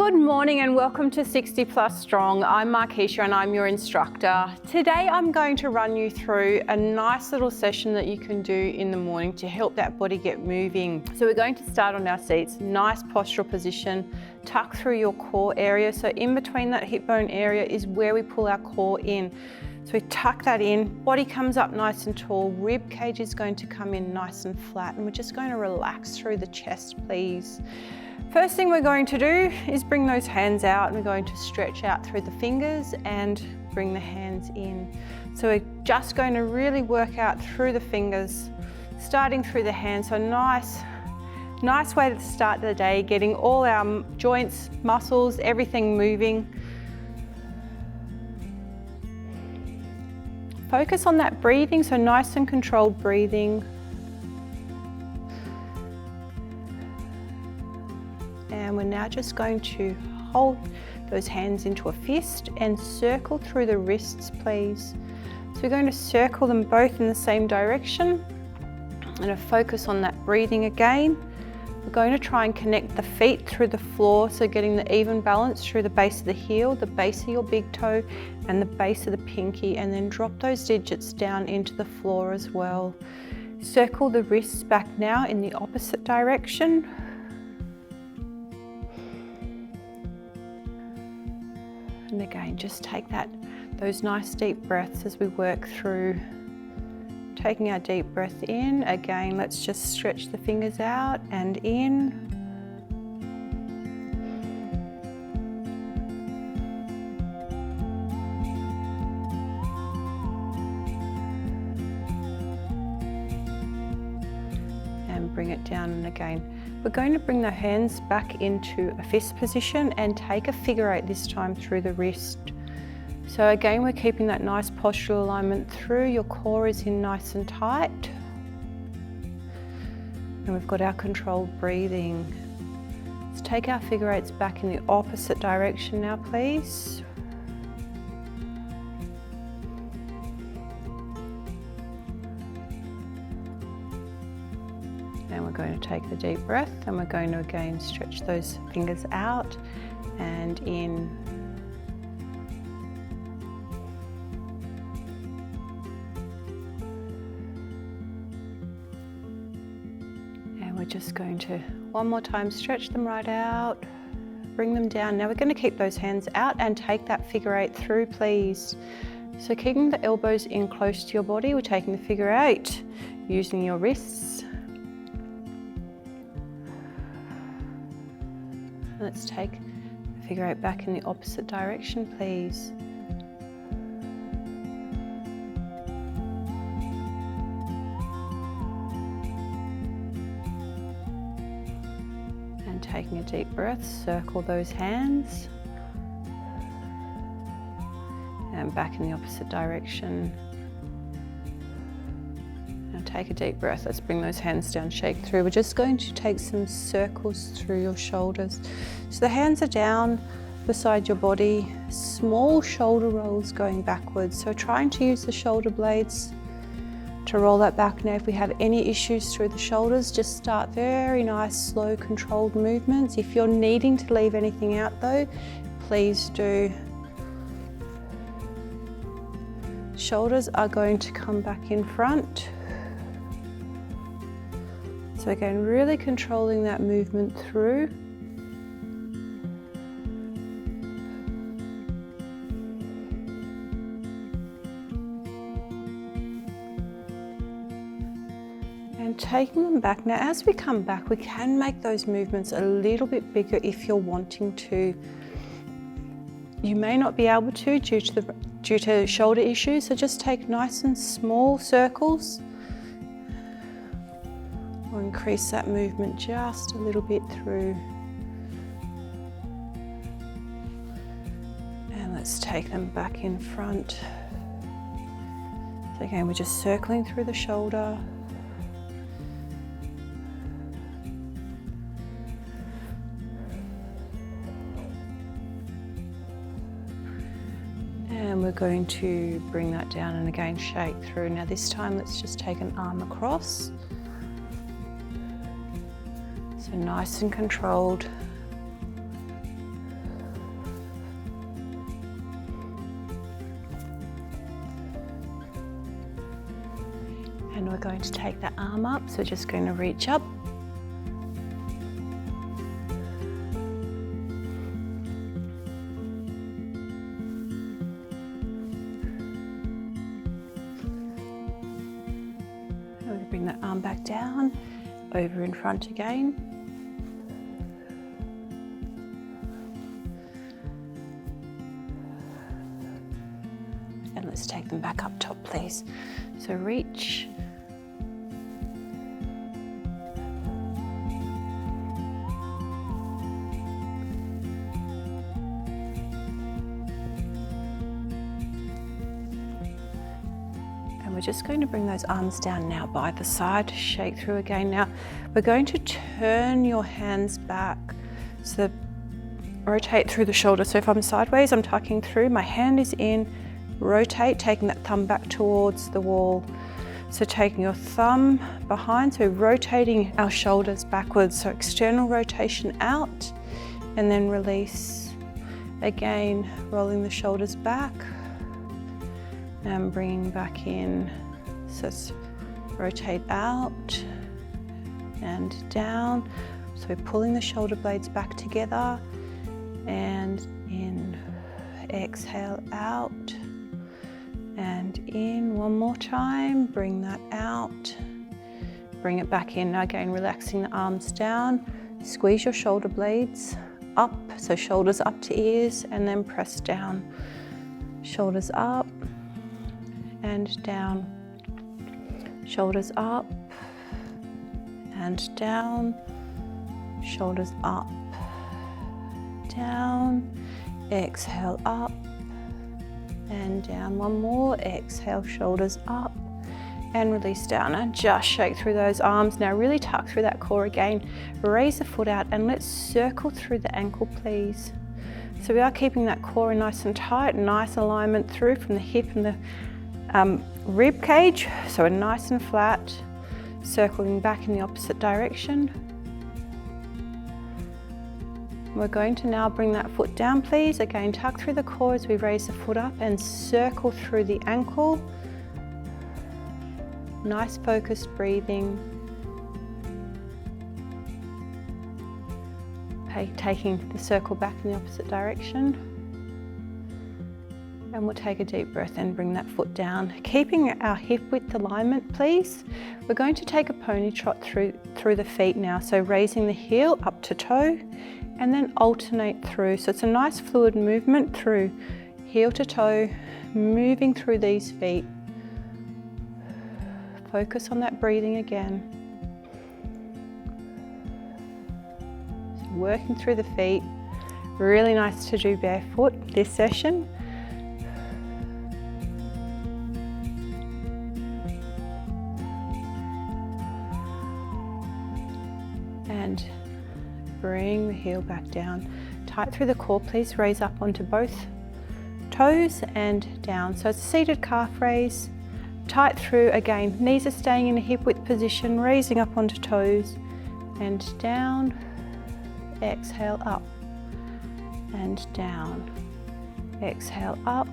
Good morning and welcome to 60 Plus Strong. I'm Markeisha and I'm your instructor. Today I'm going to run you through a nice little session that you can do in the morning to help that body get moving. So we're going to start on our seats, nice postural position, tuck through your core area. So in between that hip bone area is where we pull our core in. So we tuck that in, body comes up nice and tall, rib cage is going to come in nice and flat, and we're just going to relax through the chest, please. First thing we're going to do is bring those hands out, and we're going to stretch out through the fingers and bring the hands in. So we're just going to really work out through the fingers, starting through the hands. So nice way to start the day, getting all our joints, muscles, everything moving. Focus on that breathing, so nice and controlled breathing. And we're now just going to hold those hands into a fist and circle through the wrists, please. So we're going to circle them both in the same direction and focus on that breathing again. We're going to try and connect the feet through the floor, so getting the even balance through the base of the heel, the base of your big toe, and the base of the pinky, and then drop those digits down into the floor as well. Circle the wrists back now in the opposite direction. And again, just take those nice deep breaths as we work through. Taking our deep breath in, again, let's just stretch the fingers out and in. And bring it down, and again, we're going to bring the hands back into a fist position and take a figure eight this time through the wrist. So again, we're keeping that nice postural alignment through. Your core is in nice and tight. And we've got our controlled breathing. Let's take our figure eights back in the opposite direction now, please. And we're going to take the deep breath, and we're going to again stretch those fingers out and in. And we're just going to, one more time, stretch them right out, bring them down. Now we're going to keep those hands out and take that figure eight through, please. So keeping the elbows in close to your body, we're taking the figure eight, using your wrists. Let's take the figure eight back in the opposite direction, please. And taking a deep breath, circle those hands. And back in the opposite direction. Now take a deep breath. Let's bring those hands down, shake through. We're just going to take some circles through your shoulders. So the hands are down beside your body, small shoulder rolls going backwards. So trying to use the shoulder blades to roll that back. Now if we have any issues through the shoulders, just start very nice, slow, controlled movements. If you're needing to leave anything out though, please do. Shoulders are going to come back in front. So again, really controlling that movement through. And taking them back. Now as we come back, we can make those movements a little bit bigger if you're wanting to. You may not be able to due to shoulder issues, so just take nice and small circles. Or increase that movement just a little bit through. And let's take them back in front. So again, we're just circling through the shoulder. And we're going to bring that down and again shake through. Now this time let's just take an arm across. So nice and controlled. And we're going to take the arm up, so we're just going to reach up. And we'll bring that arm back down, over in front again. And let's take them back up top, please. So reach. We're just going to bring those arms down now by the side, shake through again. Now we're going to turn your hands back, so rotate through the shoulder. So if I'm sideways, I'm tucking through, my hand is in, rotate, taking that thumb back towards the wall. So taking your thumb behind, so rotating our shoulders backwards, so external rotation out, and then release. Again, rolling the shoulders back, and bringing back in, so rotate out and down. So pulling the shoulder blades back together and in, exhale out and in. One more time, bring that out, bring it back in. Now again, relaxing the arms down, squeeze your shoulder blades up, so shoulders up to ears, and then press down. Shoulders up and down, shoulders up and down, shoulders up, down, exhale up and down. One more, exhale, shoulders up and release down, and just shake through those arms. Now really tuck through that core again, raise the foot out, and let's circle through the ankle, please. So we are keeping that core nice and tight, nice alignment through from the hip and the rib cage, so we're nice and flat, circling back in the opposite direction. We're going to now bring that foot down, please. Again, tuck through the core as we raise the foot up and circle through the ankle. Nice focused breathing. Taking the circle back in the opposite direction. And we'll take a deep breath and bring that foot down. Keeping our hip width alignment, please. We're going to take a pony trot through the feet now. So raising the heel up to toe and then alternate through. So it's a nice fluid movement through heel to toe, moving through these feet. Focus on that breathing again. So working through the feet. Really nice to do barefoot this session. And bring the heel back down. Tight through the core, please. Raise up onto both toes and down. So it's a seated calf raise. Tight through again. Knees are staying in a hip width position, raising up onto toes and down. Exhale up and down. Exhale up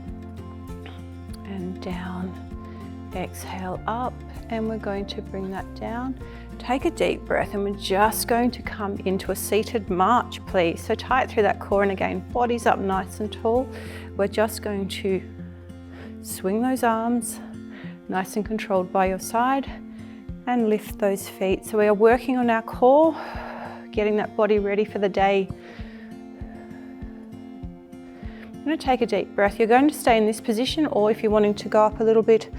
and down. Exhale up, and we're going to bring that down. Take a deep breath, and we're just going to come into a seated march, please. So tight through that core, and again, body's up nice and tall. We're just going to swing those arms, nice and controlled by your side, and lift those feet. So we are working on our core, getting that body ready for the day. I'm going to take a deep breath. You're going to stay in this position, or if you're wanting to go up a little bit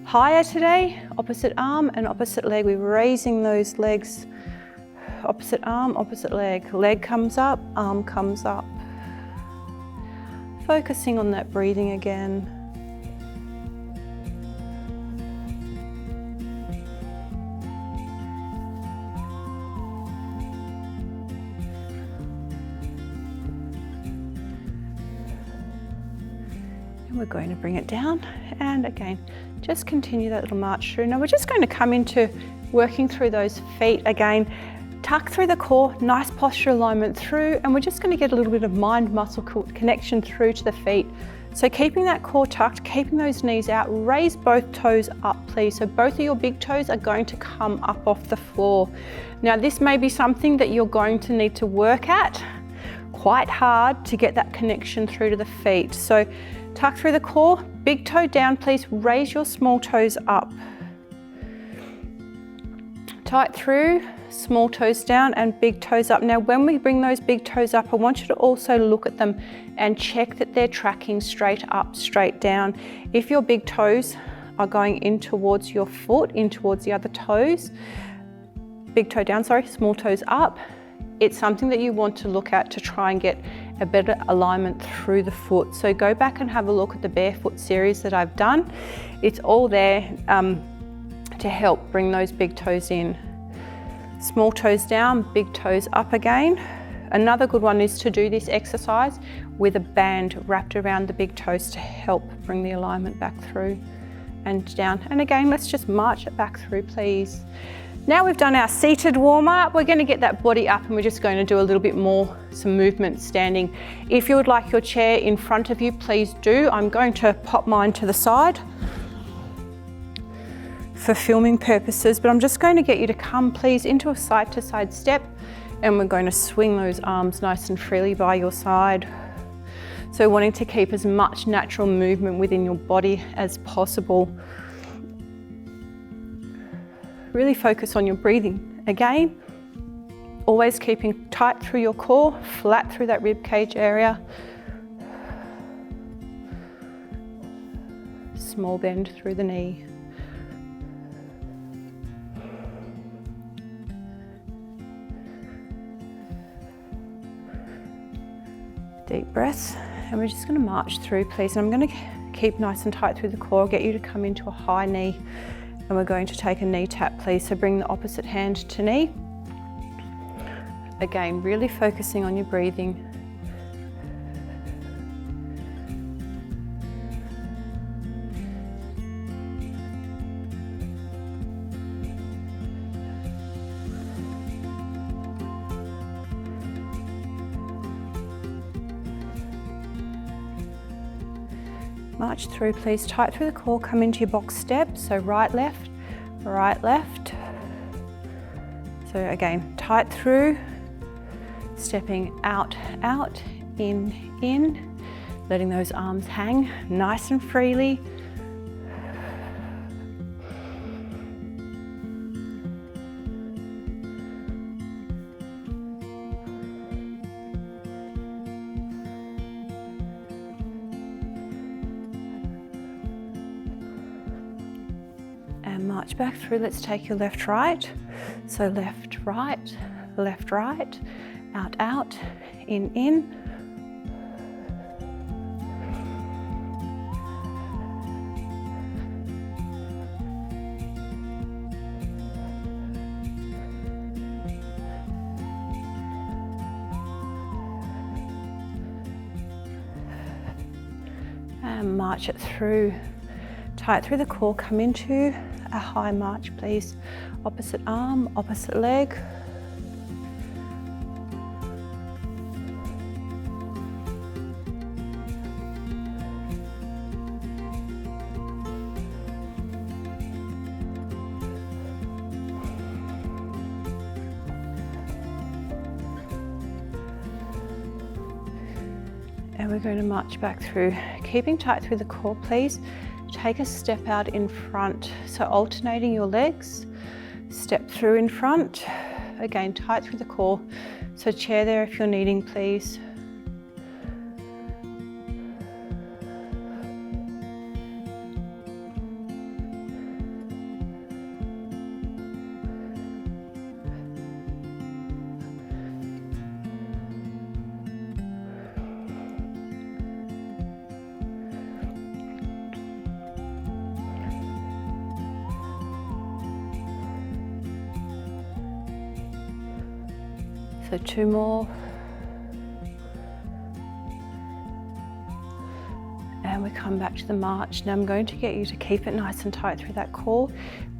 higher today, opposite arm and opposite leg. We're raising those legs, opposite arm, opposite leg. Leg comes up, arm comes up. Focusing on that breathing again. And we're going to bring it down, and again, just continue that little march through. Now we're just going to come into working through those feet again. Tuck through the core, nice posture alignment through, and we're just going to get a little bit of mind muscle connection through to the feet. So keeping that core tucked, keeping those knees out, raise both toes up please. So both of your big toes are going to come up off the floor. Now this may be something that you're going to need to work at quite hard to get that connection through to the feet. So tuck through the core, big toe down please, raise your small toes up. Tight through, small toes down and big toes up. Now when we bring those big toes up, I want you to also look at them and check that they're tracking straight up, straight down. If your big toes are going in towards your foot, in towards the other toes, big toe down, sorry, small toes up, it's something that you want to look at to try and get a better alignment through the foot. So go back and have a look at the barefoot series that I've done. It's all there to help bring those big toes in. Small toes down, big toes up again. Another good one is to do this exercise with a band wrapped around the big toes to help bring the alignment back through and down. And again, let's just march it back through, please. Now we've done our seated warm up, we're going to get that body up and we're just going to do a little bit more, some movement standing. If you would like your chair in front of you, please do. I'm going to pop mine to the side for filming purposes, but I'm just going to get you to come please into a side to side step and we're going to swing those arms nice and freely by your side. So wanting to keep as much natural movement within your body as possible. Really focus on your breathing. Again, always keeping tight through your core, flat through that rib cage area. Small bend through the knee. Deep breaths, and we're just going to march through please. And I'm going to keep nice and tight through the core, get you to come into a high knee, and we're going to take a knee tap please. So bring the opposite hand to knee. Again, really focusing on your breathing. March through please, tight through the core, come into your box step. So right, left, right, left. So again, tight through, stepping out, out, in, letting those arms hang nice and freely. March back through, let's take your left, right. So left, right, out, out, in. And march it through, tight through the core, come into a high march please. Opposite arm, opposite leg. And we're going to march back through, keeping tight through the core please. Take a step out in front, so alternating your legs, step through in front, again tight through the core, so chair there if you're needing please. So 2 more. And we come back to the march. Now I'm going to get you to keep it nice and tight through that core.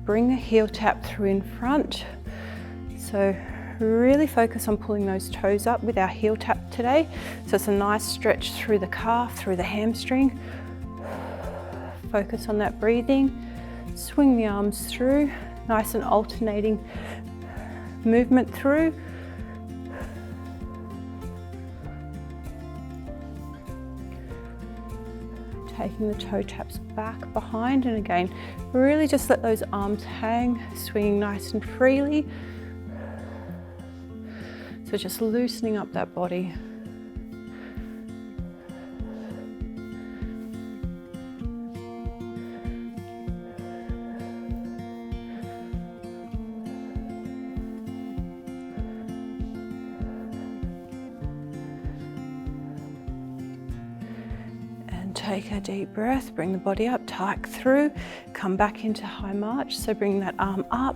Bring the heel tap through in front. So Really focus on pulling those toes up with our heel tap today. So it's a nice stretch through the calf, through the hamstring. Focus on that breathing. Swing the arms through, nice and alternating movement through. Taking the toe taps back behind, and again, really just let those arms hang, swinging nice and freely. So just loosening up that body. Take a deep breath, bring the body up, tuck through, come back into high march. So bring that arm up.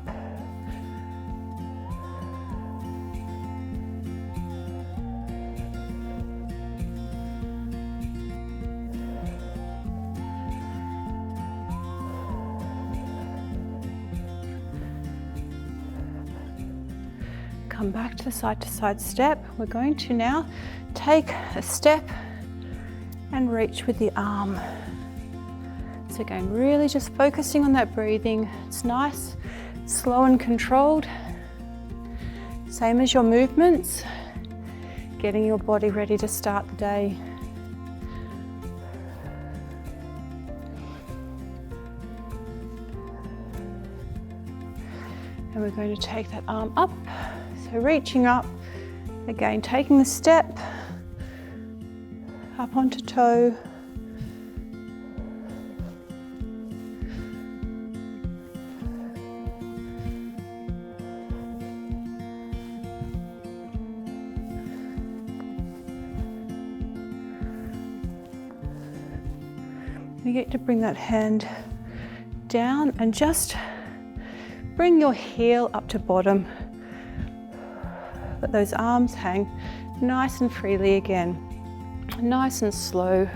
Come back to side step. We're going to now take a step and reach with the arm. So again, really just focusing on that breathing. It's nice, slow and controlled. Same as your movements, getting your body ready to start the day. And we're going to take that arm up. So reaching up, again, taking the step, up onto toe. You get to bring that hand down and just bring your heel up to bottom. Let those arms hang nice and freely again. Nice and slow.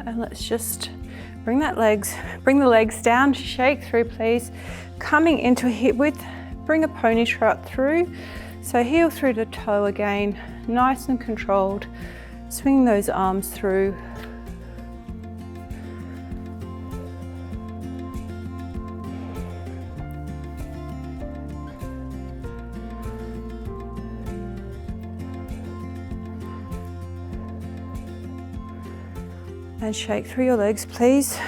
And let's just bring the legs down, shake through please. Coming into a hip width, bring a pony trot through. So heel through to toe again, nice and controlled. Swing those arms through. And shake through your legs, please.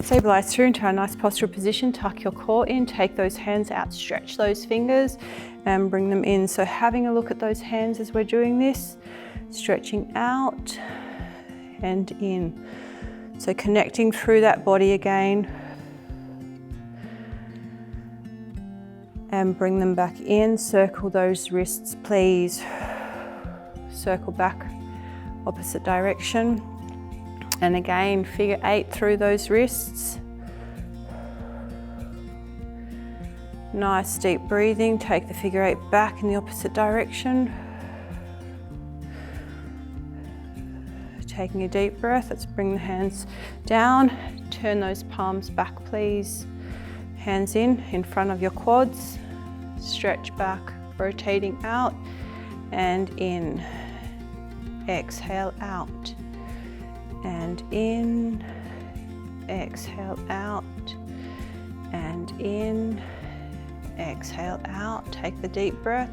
Stabilize through into a nice postural position. Tuck your core in, take those hands out, stretch those fingers and bring them in. So having a look at those hands as we're doing this, stretching out and in. So connecting through that body again. And bring them back in, circle those wrists, please. Circle back, opposite direction. And again, figure 8 through those wrists. Nice deep breathing, take the figure 8 back in the opposite direction. Taking a deep breath, let's bring the hands down, turn those palms back please. Hands in front of your quads, stretch back, rotating out and in. Exhale out. And in, exhale out, and in, exhale out. Take the deep breath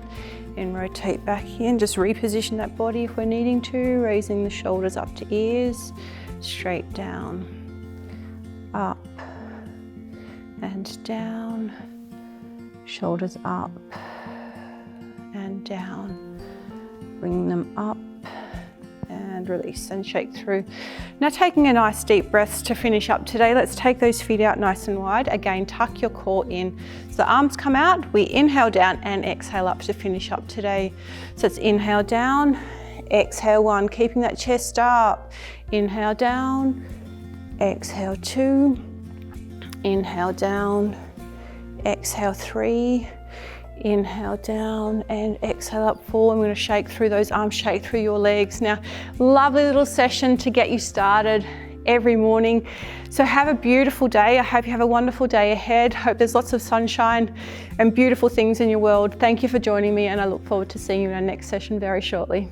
and rotate back in. Just reposition that body if we're needing to, raising the shoulders up to ears, straight down, up and down, shoulders up and down, bring them up and release and shake through. Now taking a nice deep breath to finish up today, let's take those feet out nice and wide. Again, tuck your core in. So the arms come out, we inhale down and exhale up to finish up today. So it's inhale down, exhale 1, keeping that chest up. Inhale down, exhale 2, inhale down, exhale 3, Inhale down and exhale up, full. I'm going to shake through those arms, shake through your legs. Now, lovely little session to get you started every morning. So have a beautiful day. I hope you have a wonderful day ahead. Hope there's lots of sunshine and beautiful things in your world. Thank you for joining me, and I look forward to seeing you in our next session very shortly.